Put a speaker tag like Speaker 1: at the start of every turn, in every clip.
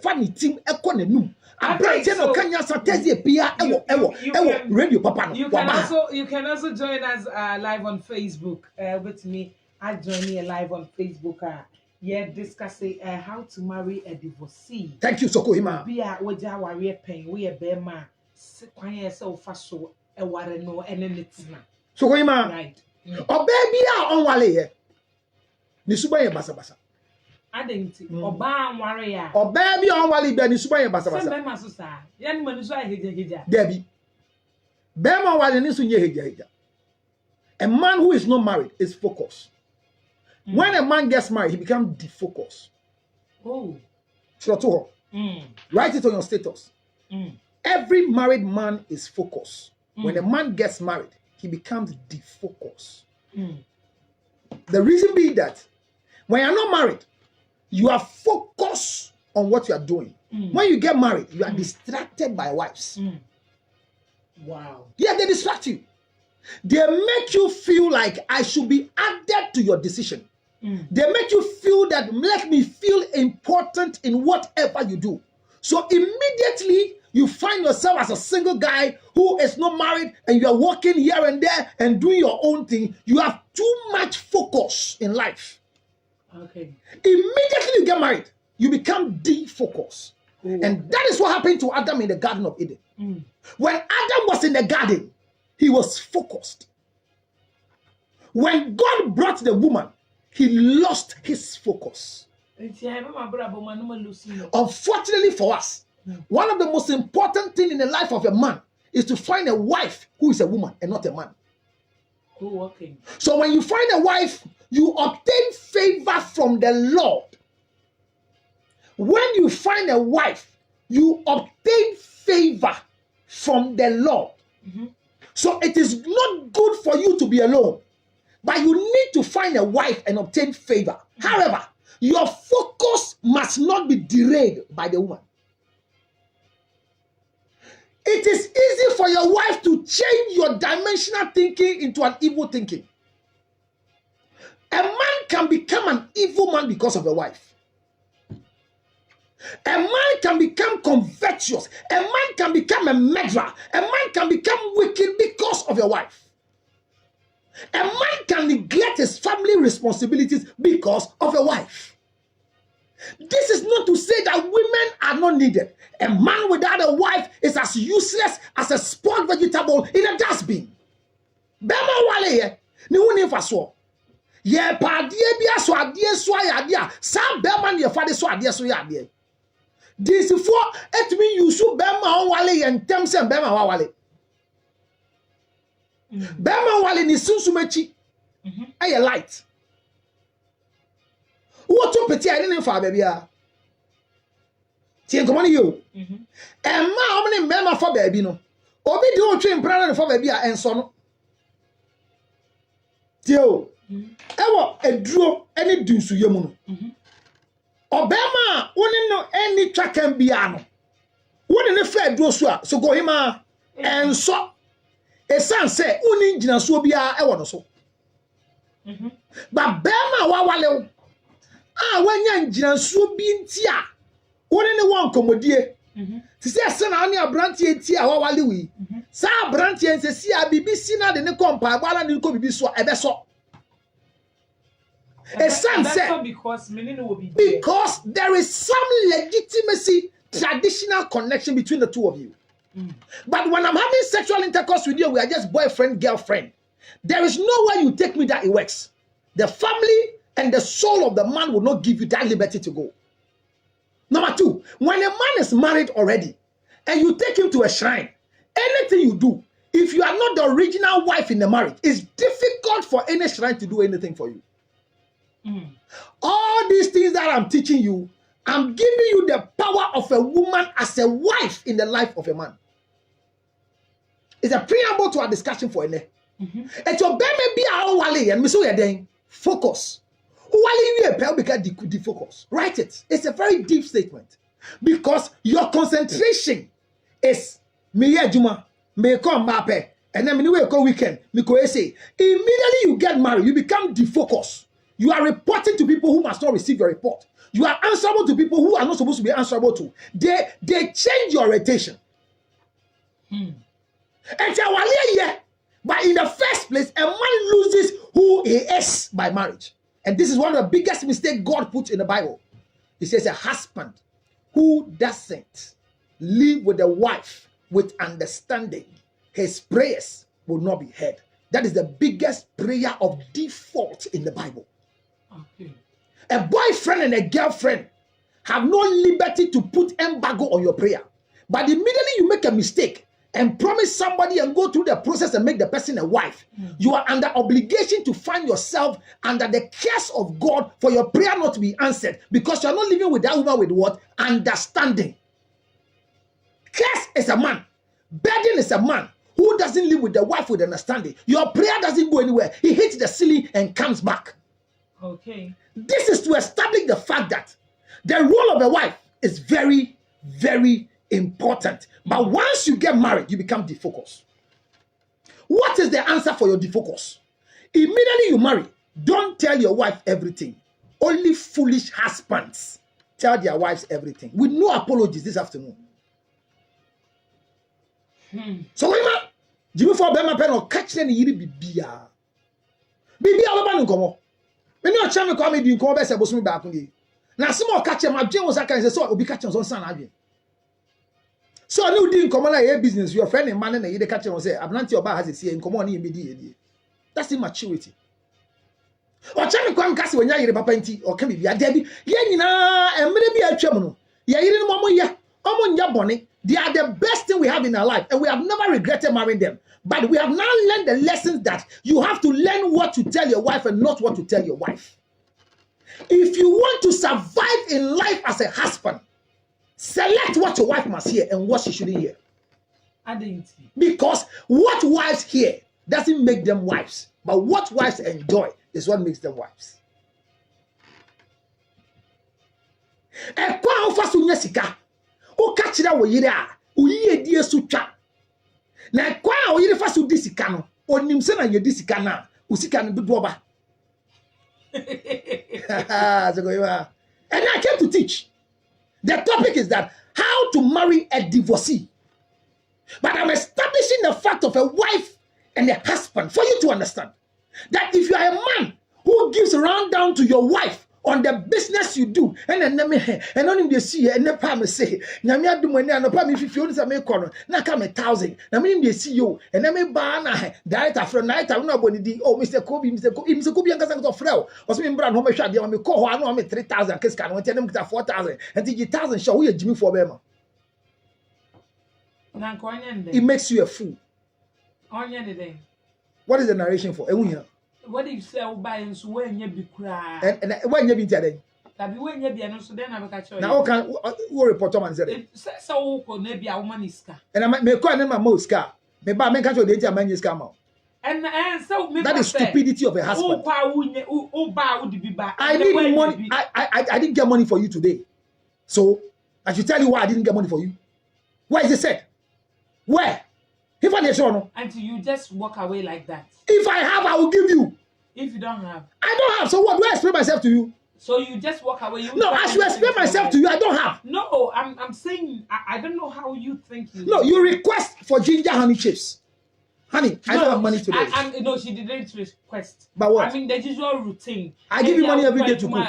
Speaker 1: funny team ekonenum. Okay, so radio papa.
Speaker 2: You can also join us live on Facebook with me. I join me live on Facebook. Discussing how to marry a divorcee.
Speaker 1: Thank you, Sokohima.
Speaker 2: We are warrior pain. We are bema. Kwanye so faso e ware no enenetina.
Speaker 1: Sokohima.
Speaker 2: Right.
Speaker 1: Baby on wale. Ni suba ye basa basa.
Speaker 2: Adenti oba nware ya
Speaker 1: oba bi on wali be ni suba ye basa basa
Speaker 2: se mema so sa ya ni manu so heja
Speaker 1: debi be ma wali ni so nye heja. A man who is not married is focused. When a man gets married, he becomes defocused. So write it on your status. Every married man is focused. When a man gets married, he becomes defocused. The reason being that when you're not married, you are focused on what you are doing. When you get married, you are distracted by wives.
Speaker 2: Wow.
Speaker 1: Yeah, they distract you. They make you feel like I should be added to your decision. They make you feel that let me feel important in whatever you do. So immediately you find yourself as a single guy who is not married and you are walking here and there and doing your own thing. You have too much focus in life.
Speaker 2: Okay.
Speaker 1: Immediately you get married, you become defocused. And that is what happened to Adam in the Garden of Eden. When Adam was in the garden, he was focused. When God brought the woman, he lost his focus. Unfortunately for us, one of the most important things in the life of a man is to find a wife who is a woman and not a man. So when you find a wife, you obtain favor from the Lord. When you find a wife, you obtain favor from the Lord. So it is not good for you to be alone, but you need to find a wife and obtain favor. However, your focus must not be derailed by the woman. It is easy for your wife to change your dimensional thinking into an evil thinking. A man can become an evil man because of a wife. A man can become covetous. A man can become a murderer. A man can become wicked because of a wife. A man can neglect his family responsibilities because of a wife. This is not to say that women are not needed. A man without a wife is as useless as a spoiled vegetable in a dustbin. Bema wale ye, ni wuni faso. Ye pa adie bia so adie so ayade sa bema ne fa de so adie so yade. This for it mean you should bema on wale ye ntem se bema wa wale. Bema wale ni sunsumechi. Aye light. What to peti I didn't for baby ah. Tie nkomani yo. Emma omni bema for baby no. Obi di o twe mpra na for baby ah enso no. Tie o. Ewo eduro eni dunsu yemu no. Obema woni no eni twakan bia no. Woni ne fa eduro so a so go hima enso. Esan se uni gina so bia ewo no so. Ba bema wa wale wanya ngina so bi ntia woni ne won komodie ti se se na ani abrantie ntia wa wale wi sa abrantie nsesi a bibisi na de ne kompa gbala ne ko bibiso ebeso because there is some legitimacy traditional connection between the two of you. But when I'm having sexual intercourse with you, we are just boyfriend girlfriend. There is no way you take me that it works. The family and the soul of the man will not give you that liberty to go. Number two, when a man is married already and you take him to a shrine, anything you do, if you are not the original wife in the marriage, it's difficult for any shrine to do anything for you. All these things that I'm teaching you, I'm giving you the power of a woman as a wife in the life of a man. It's a preamble to our discussion for a day. And your baby be our wale and miso yeden focus. Write it. It's a very deep statement because your concentration is me juma me come mape and then me go weekend me go say immediately you get married you become defocused. You are reporting to people who must not receive your report. You are answerable to people who are not supposed to be answerable to. They change your rotation. And but in the first place, a man loses who he is by marriage. And this is one of the biggest mistakes God puts in the Bible. He says a husband who doesn't live with a wife with understanding, his prayers will not be heard. That is the biggest prayer of default in the Bible. Okay. A boyfriend and a girlfriend have no liberty to put embargo on your prayer. But immediately you make a mistake and promise somebody and go through the process and make the person a wife, you are under obligation to find yourself under the curse of God for your prayer not to be answered, because you are not living with that woman with what? Understanding. Curse is a man. Burden is a man who doesn't live with the wife with understanding. Your prayer doesn't go anywhere. He hits the ceiling and comes back. Okay. This is to establish the fact that the role of a wife is very, very important. But once you get married, you become defocused. What is the answer for your defocus? Immediately you marry, don't tell your wife everything. Only foolish husbands tell their wives everything with no apologies this afternoon. So women, Jimmy for Bema Pen or catch any yiri bibia. Bibia Baba Nkomo. When you chame ko me di nkomo be se bosumi ba akun. Na some or catch my dream was aka say so obi catch on son adwen. So no di nkomo na your business, your friend and man na you dey catch on say abnanti oba has say nkomo na yemi di. That's immaturity. Or chame ko am kase wonya yire papa nti o ka bibia da bi ye nyina emre bi atwam no. Ye yire no mo ye omo nya bone. They are the best thing we have in our life, and we have never regretted marrying them. But we have now learned the lessons that you have to learn what to tell your wife and not what to tell your wife. If you want to survive in life as a husband, select what your wife must hear and what she shouldn't hear. Because what wives hear doesn't make them wives, but what wives enjoy is what makes them wives. O catch that we yira o ye die so twa na kwa o yire fa so disika no onim se na ye disika na o sika no dodo ba. And I came to teach. The topic is that how to marry a divorcee. But I'm establishing the fact of a wife and a husband for you to understand that if you are a man who gives a rundown to your wife on the business you do, and then and only they see and the palm say, Namia do money and the palm if you feel some corner, now come 1,000. I mean, they see you and then me banner director from night. I'm not going to oh, Mr. Kobe, Mr. Kobe and Kazan of Frel, or some brand home shot. You call one on me 3,000, kiss can tell them 4,000 and take 1,000 show you Jimmy for them. It makes you a fool. What is the narration for?
Speaker 2: What if you say buy and so when you be cry?
Speaker 1: And when you be telling?
Speaker 2: That be when you be and so then I will catch you.
Speaker 1: Now, can report on and say,
Speaker 2: so maybe a woman is car.
Speaker 1: And I may call them my most car. Maybe I may catch your data man is come out.
Speaker 2: And so
Speaker 1: that is stupidity of a husband. I need money. I didn't get money for you today. So I should tell you why I didn't get money for you. Where is it said? Where? If I show no.
Speaker 2: Until you just walk away like that.
Speaker 1: If I have, I will give you.
Speaker 2: If you don't have.
Speaker 1: I don't have. So what? Do I explain myself to you?
Speaker 2: So you just walk away. You
Speaker 1: no, I should explain myself to you. I don't have.
Speaker 2: No, I'm saying I don't know how you think you.
Speaker 1: No, you request for ginger honey chips. Honey, I don't have money today.
Speaker 2: No, she didn't request.
Speaker 1: But what?
Speaker 2: I mean, the usual routine.
Speaker 1: I give you money every day to cook.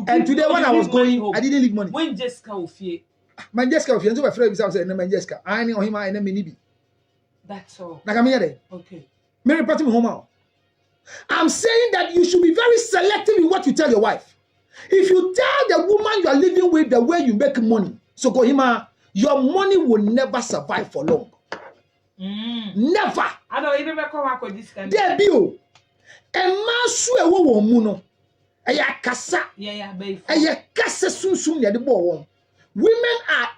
Speaker 1: And today when I was going, I didn't leave money.
Speaker 2: When Jessica Ofie.
Speaker 1: My Jessica Ofie, so my friend was saying, "My Jessica, I need him, I need me."
Speaker 2: That's all.
Speaker 1: Like I'm here.
Speaker 2: Okay.
Speaker 1: Mary Patty home. I'm saying that you should be very selective in what you tell your wife. If you tell the woman you are living with the way you make money, so Kohima, your money will never survive for long. Never.
Speaker 2: I don't even come up with this kind of
Speaker 1: there be you. A man swear woman. Aya kasa.
Speaker 2: Yeah, baby.
Speaker 1: Aya kasa soon near the ball. Women are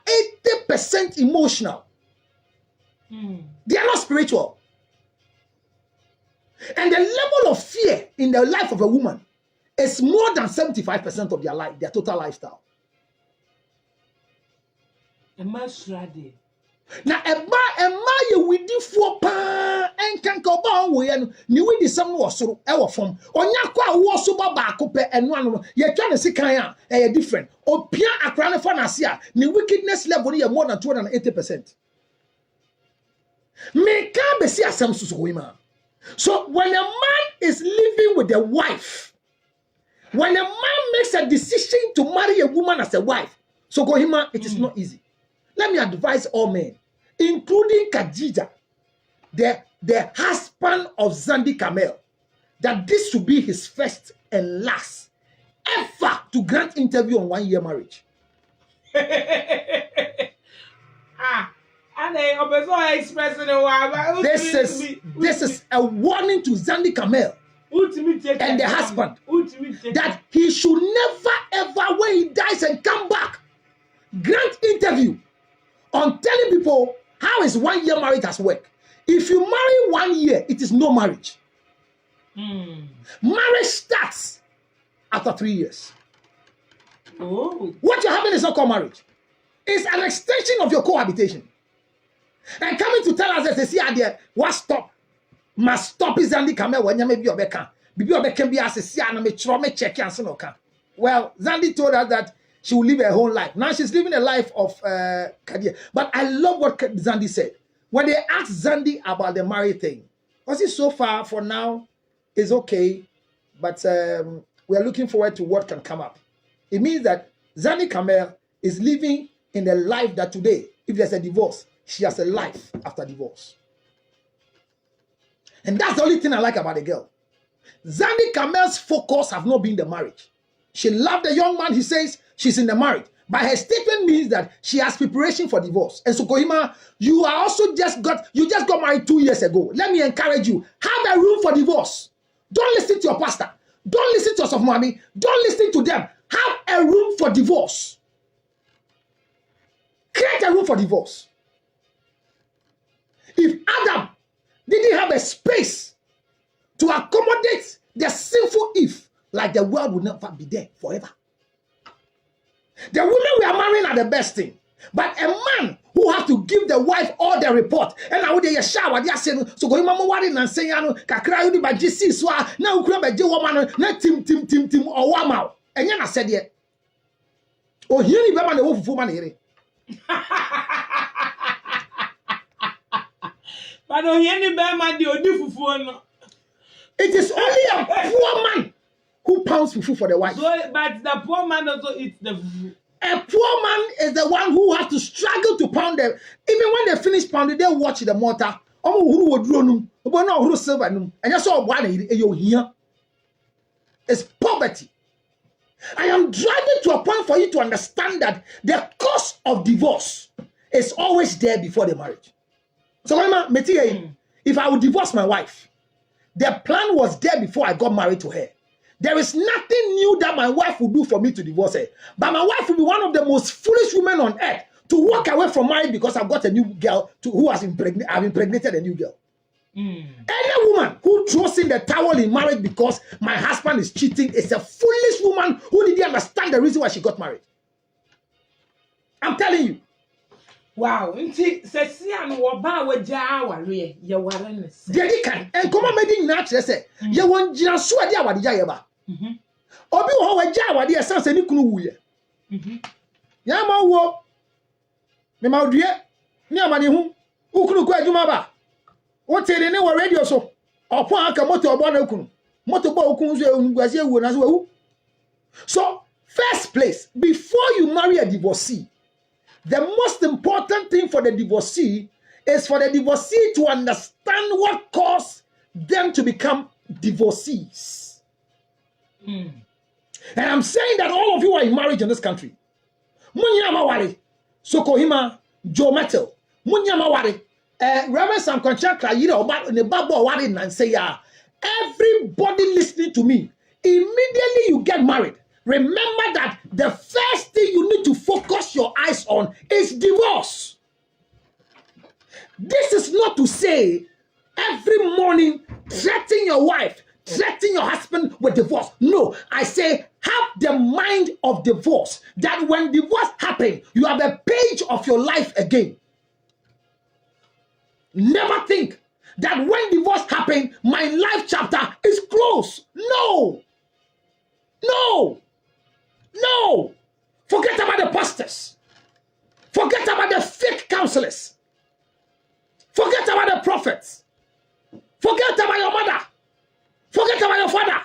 Speaker 1: 80% emotional. They are not spiritual. And the level of fear in the life of a woman is more than 75% of their life, their total lifestyle.
Speaker 2: A man ready.
Speaker 1: Now, a you with the four pa and can go on with you with the some was so our form. On Yakwa was so back and one you can see Kaya a different. Or Pia Akrana Fanasia, the wickedness level here more than 280%. Me can't be see some women. So when a man is living with a wife, when a man makes a decision to marry a woman as a wife, so Kohima, it is not easy. Let me advise all men, including Khadija, the husband of Zandi Kamel, that this should be his first and last ever to grant interview on 1 year marriage. This is a warning to Zandi Kamel and the husband that he should never ever, when he dies and come back, grant interview on telling people how his 1 year marriage has worked. If you marry 1 year, it is no marriage. Marriage starts after 3 years.
Speaker 2: Oh.
Speaker 1: What you're having is not called marriage. It's an extension of your cohabitation. And coming to tell us that they see idea, what stop must stop is Zandi Kamel when you may be your becca. Be can be as a siana, me trauma check and son. Well, Zandi told us that she will live her whole life. Now she's living a life of Kadia. But I love what Zandi said. When they asked Zandi about the marriage thing, was it so far for now? It's okay. But we are looking forward to what can come up. It means that Zandi Kamel is living in the life that today, if there's a divorce, she has a life after divorce. And that's the only thing I like about the girl. Zandi Kamel's focus have not been the marriage. She loved the young man, he says, she's in the marriage. But her statement means that she has preparation for divorce. And so Kohima, you just got married 2 years ago. Let me encourage you. Have a room for divorce. Don't listen to your pastor. Don't listen to your mommy. Don't listen to them. Have a room for divorce. Create a room for divorce. If Adam didn't have a space to accommodate the sinful Eve, like the world would never be there forever. The women we are marrying are the best thing. But a man who has to give the wife all the report, and I would shower, they are saying, so go mama worry and say, Kakra, you by GC, so now grab a woman, not tim, or Wamau. And then I said, yeah. Oh, here you have the wolf woman here.
Speaker 2: But don't hear any bad man, the
Speaker 1: it is only a poor man who pounds fufu for the wife.
Speaker 2: So, but the poor man also eats the fufu.
Speaker 1: A poor man is the one who has to struggle to pound them. Even when they finish pounding, they watch the mortar. Who would run? But no, who silver? And that's all one you here. It's poverty. I am driving to a point for you to understand that the cost of divorce is always there before the marriage. So, if I would divorce my wife, the plan was there before I got married to her. There is nothing new that my wife will do for me to divorce her. But my wife will be one of the most foolish women on earth to walk away from marriage because I've got a new girl who has impregnated a new girl. Any woman who throws in the towel in marriage because my husband is cheating is a foolish woman who didn't understand the reason why she got married. I'm telling you.
Speaker 2: Wow, Cecian Waba Waja, your awareness.
Speaker 1: Dedican, and come on, making natural say, you want just swear what the Jayaba. Obi ho Jawa, dear sons and Nikunu. Yama wo, me Maudria, Yamani who could go to Maba. What say they know radio so? Or Paka Moto Bonokun, Motobo was here as well. So, first place, before you marry a divorcee, the most important thing for the divorcee is for the divorcee to understand what caused them to become divorcees. And I'm saying that all of you are in marriage in this country. Munyamawari, Sokohima, Joe Metal, Munyamawari, Reverend Sam Contractor, you know, about the Babo Wari and say, everybody listening to me, immediately you get married. Remember that the first thing you need to focus your eyes on is divorce. This is not to say every morning threaten your wife, threaten your husband with divorce. No, I say have the mind of divorce. That when divorce happens, you have a page of your life again. Never think that when divorce happened, my life chapter is closed. No. No. No. Forget about the pastors. Forget about the fake counselors. Forget about the prophets. Forget about your mother. Forget about your father.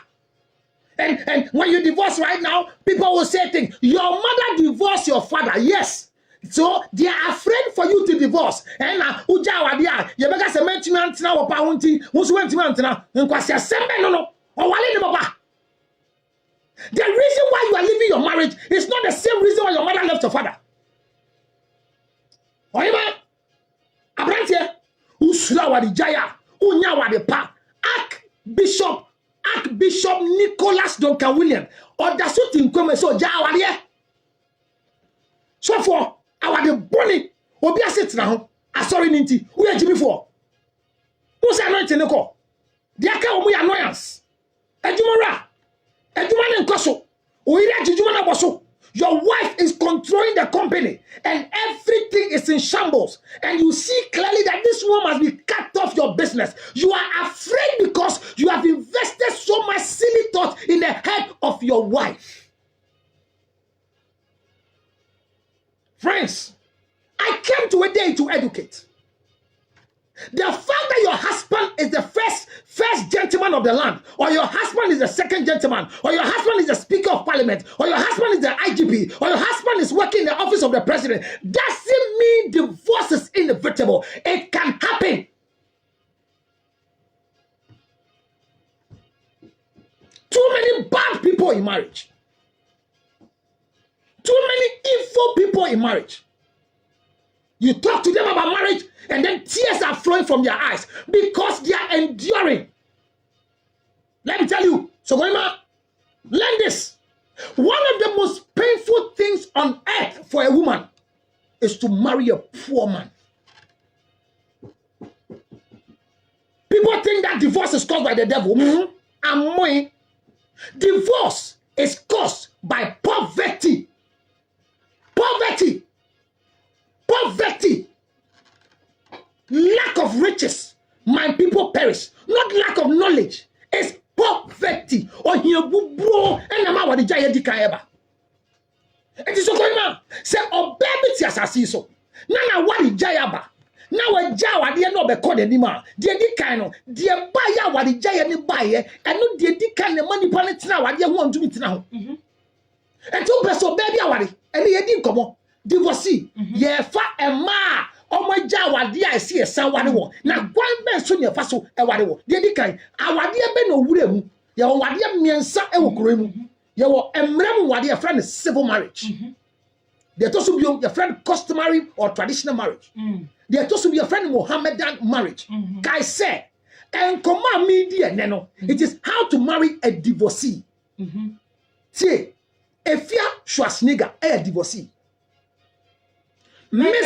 Speaker 1: And when you divorce right now, people will say things. Your mother divorced your father. Yes. So they are afraid for you to divorce. And uja wadia, you bega se mentimant na wapa hunti, musu mentimant na nkwasi asembe no. Owale ni baba. The reason why you are leaving your marriage is not the same reason why your mother left your father. Oyima, abrantie, usula wadi jaya, unya wadi pa, Archbishop Nicholas Duncan William, or the suit in Kweme so jawadi. So for our the bonny, obi aset now, sorry ninti, we are Jimmy for. Who's anointing the call? The aka omu annoyance. Ejumara. Ejumana nkoso. Oira jujumana boso. Your wife is controlling the company and everything is in shambles. And you see clearly that this woman must be cut off your business. You are afraid because you have invested so much silly thought in the head of your wife. Friends, I came to a day to educate. The fact that your husband is the first gentleman of the land, or your husband is the second gentleman, or your husband is the Speaker of Parliament, or your husband is the IGP, or your husband is working in the office of the president, doesn't mean divorce is inevitable. It can happen. Too many bad people in marriage. Too many evil people in marriage. You talk to them about marriage and then tears are flowing from their eyes because they are enduring. Let me tell you, so Goima, learn this. One of the most painful things on earth for a woman is to marry a poor man. People think that divorce is caused by the devil. Divorce is caused by poverty. Poverty. Poverty. Lack of riches. My people perish. Not lack of knowledge. It's poverty. Or here bro and I'm what the giant eba. It is so going on. Say oh baby asasi so. Nana what the jayaba. Now a jawa dear no be called anymore. Dear dikano. Dear buyer what the giant buyer. And no dear dikan the money planet now. What you want to meet now. And two person baby awari. And he didn't come on. Divorcee, ye fa ema omo jawa dia I see a san wade wo na gwan ben so ne fa so e wade wo de dikan awade be no wure mu ye wo wade miensa e wo kuro mu ye wo emrem wade e friend civil marriage they to so be your friend customary or traditional marriage they to so be your friend Mohammedan marriage guy say en koma media ne no it is how to marry a divorcee see Efia Schwarzenegger a divorcee Miss